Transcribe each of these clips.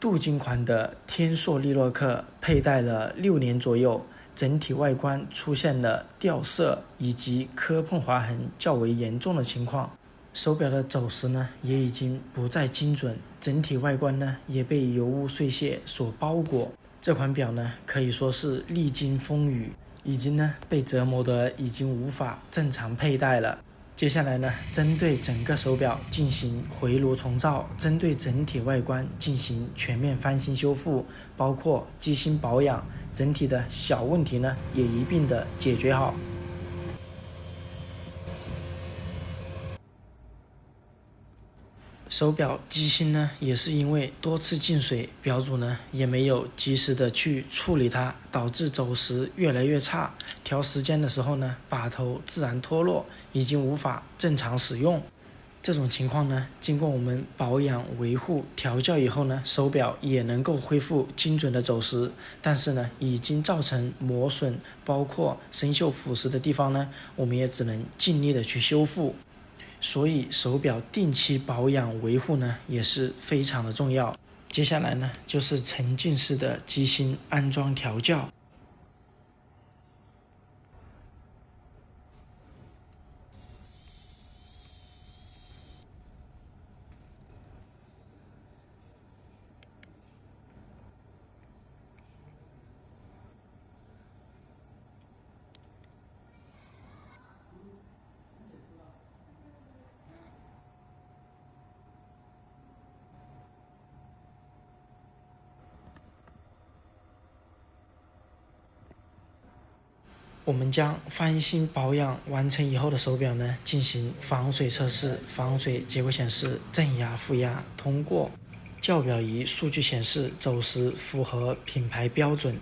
镀金款的天硕利洛克佩戴了6年左右，整体外观出现了掉色以及磕碰划痕较为严重的情况。手表的走时呢也已经不再精准，整体外观呢也被油污碎屑所包裹。这款表呢可以说是历经风雨，已经呢被折磨得已经无法正常佩戴了。接下来呢，针对整个手表进行回炉重造，针对整体外观进行全面翻新修复，包括机芯保养，整体的小问题呢也一并的解决好。手表机芯呢也是因为多次进水，表主呢也没有及时的去处理它，导致走时越来越差，调时间的时候呢把头自然脱落，已经无法正常使用。这种情况呢经过我们保养维护调教以后呢，手表也能够恢复精准的走时，但是呢已经造成磨损包括生锈腐蚀的地方呢，我们也只能尽力的去修复。所以手表定期保养维护呢也是非常的重要。接下来呢就是沉浸式的机芯安装调教。我们将翻新保养完成以后的手表呢进行防水测试，防水结果显示正压负压通过，校表仪数据显示走时符合品牌标准。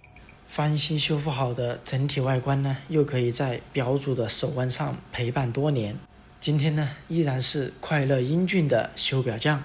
翻新修复好的整体外观呢又可以在表主的手腕上陪伴多年。今天呢依然是快乐英俊的修表匠。